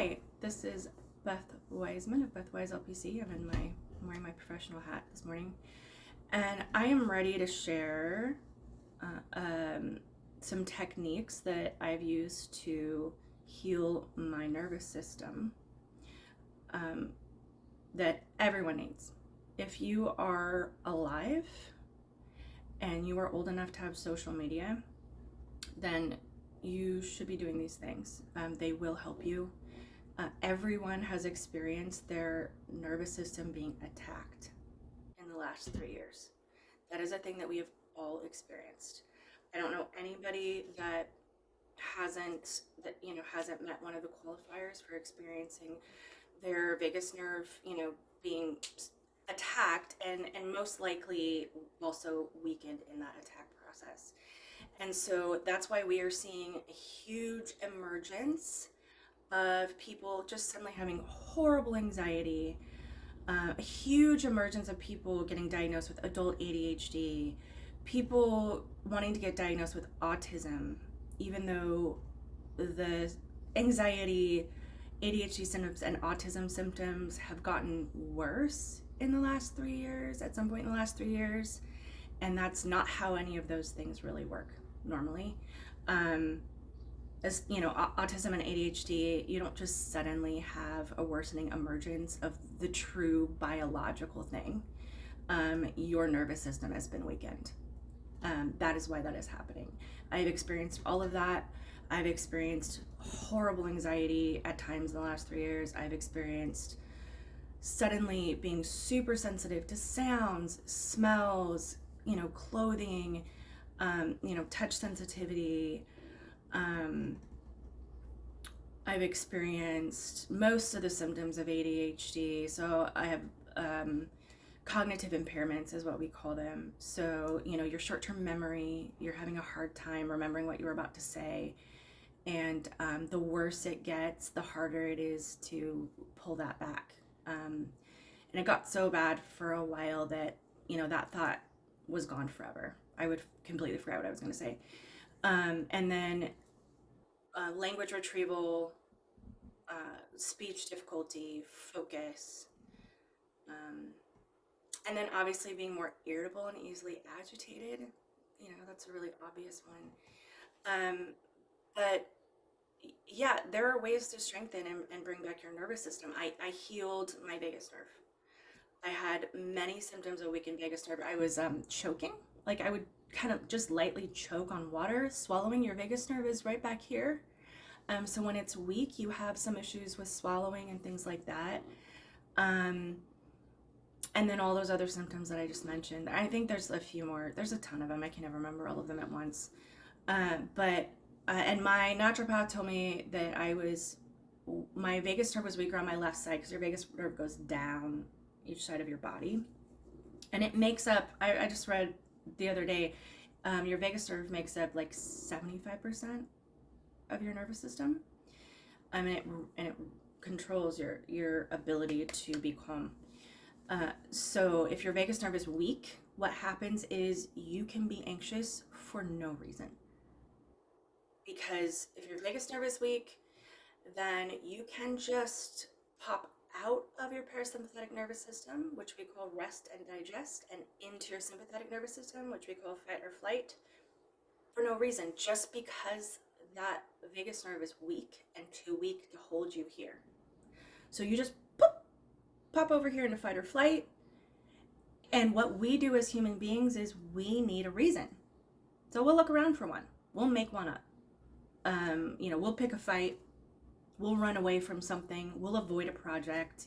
Hi, this is Beth Wiseman of Beth Wise LPC. I'm wearing my professional hat this morning, and I am ready to share some techniques that I've used to heal my nervous system um, that everyone needs. If you are alive and you are old enough to have social media, then you should be doing these things. They will help you. Everyone has experienced their nervous system being attacked in the last 3 years. That is a thing that we have all experienced. I don't know anybody that hasn't met one of the qualifiers for experiencing their vagus nerve, being attacked and most likely also weakened in that attack process. And so that's why we are seeing a huge emergence of people just suddenly having horrible anxiety, a huge emergence of people getting diagnosed with adult ADHD, people wanting to get diagnosed with autism, even though the anxiety, ADHD symptoms, and autism symptoms have gotten worse in the last 3 years, at some point in the last 3 years. And that's not how any of those things really work normally. As you know, autism and ADHD, you don't just suddenly have a worsening emergence of the true biological thing. Your nervous system has been weakened. That is why that is happening. I've experienced all of that. I've experienced horrible anxiety at times in the last 3 years. I've experienced suddenly being super sensitive to sounds, smells, clothing, touch sensitivity. I've experienced most of the symptoms of ADHD. So I have cognitive impairments is what we call them. So, your short-term memory, you're having a hard time remembering what you were about to say. And the worse it gets, the harder it is to pull that back. And it got so bad for a while that, that thought was gone forever. I would completely forget what I was going to say. And then language retrieval, speech difficulty, focus, and then obviously being more irritable and easily agitated. That's a really obvious one. But yeah, there are ways to strengthen and bring back your nervous system. I healed my vagus nerve. I had many symptoms of weakened vagus nerve. I was choking. Like I would kind of just lightly choke on water. Swallowing, your vagus nerve is right back here. So when it's weak, you have some issues with swallowing and things like that. And then all those other symptoms that I just mentioned. I think there's a few more. There's a ton of them. I can never remember all of them at once. And my naturopath told me that my vagus nerve was weaker on my left side because your vagus nerve goes down each side of your body. And it makes up, I just read the other day, your vagus nerve makes up like 75% of your nervous system. And it controls your ability to be calm. So if your vagus nerve is weak, what happens is you can be anxious for no reason. Because if your vagus nerve is weak, then you can just pop out of your parasympathetic nervous system, which we call rest and digest, and into your sympathetic nervous system, which we call fight or flight, for no reason, just because that vagus nerve is weak and too weak to hold you here. So you just pop over here into fight or flight. And what we do as human beings is we need a reason. So we'll look around for one. We'll make one up. We'll pick a fight. We'll run away from something. We'll avoid a project.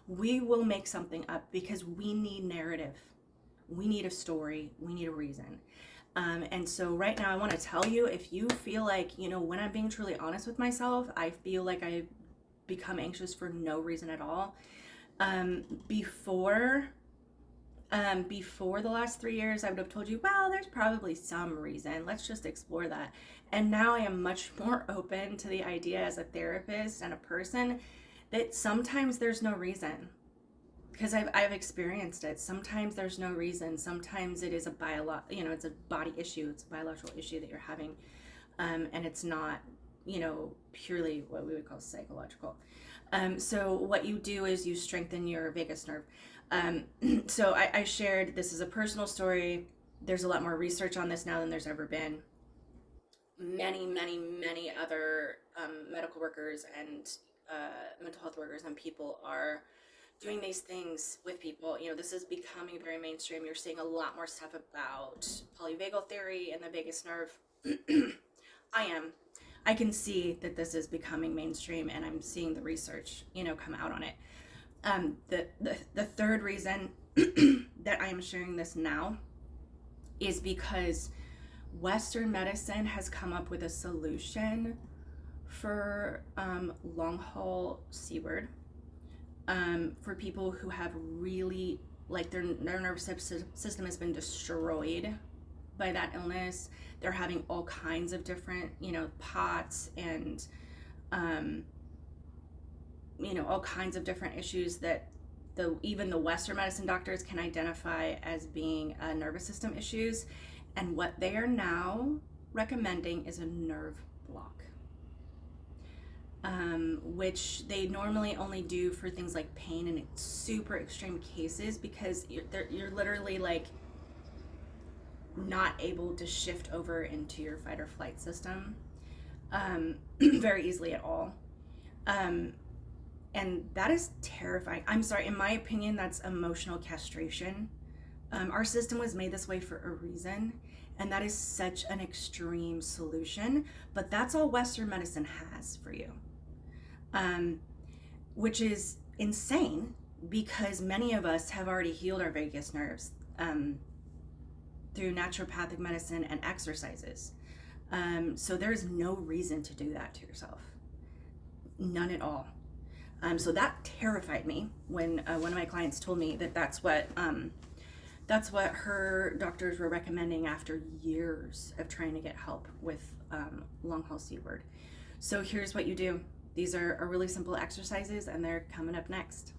We will make something up because we need narrative. We need a story. We need a reason. And so right now I want to tell you, if you feel like, when I'm being truly honest with myself, I feel like I become anxious for no reason at all. Before the last 3 years, I would have told you, well, there's probably some reason. Let's just explore that. And now I am much more open to the idea as a therapist and a person that sometimes there's no reason. Because I've experienced it. Sometimes there's no reason. Sometimes it is it's a body issue. It's a biological issue that you're having. And it's not purely what we would call psychological. So what you do is you strengthen your vagus nerve. So I shared, this is a personal story. There's a lot more research on this now than there's ever been. Many, many, many other medical workers and mental health workers and people are doing these things with people. This is becoming very mainstream. You're seeing a lot more stuff about polyvagal theory and the vagus nerve. I can see that this is becoming mainstream, and I'm seeing the research, come out on it. The third reason that I am sharing this now is because Western medicine has come up with a solution for long haul C-word, for people who have really, like, their nervous system has been destroyed by that illness. They're having all kinds of different, POTS and, all kinds of different issues that even the Western medicine doctors can identify as being nervous system issues. And what they are now recommending is a nerve block, which they normally only do for things like pain in super extreme cases, because you're literally like not able to shift over into your fight or flight system very easily at all. And that is terrifying. I'm sorry, in my opinion, that's emotional castration. Our system was made this way for a reason, and that is such an extreme solution, but that's all Western medicine has for you, which is insane, because many of us have already healed our vagus nerves through naturopathic medicine and exercises. So there's no reason to do that to yourself. None at all. So that terrified me when one of my clients told me that that's what her doctors were recommending after years of trying to get help with long haul C-word. So here's what you do. These are really simple exercises, and they're coming up next.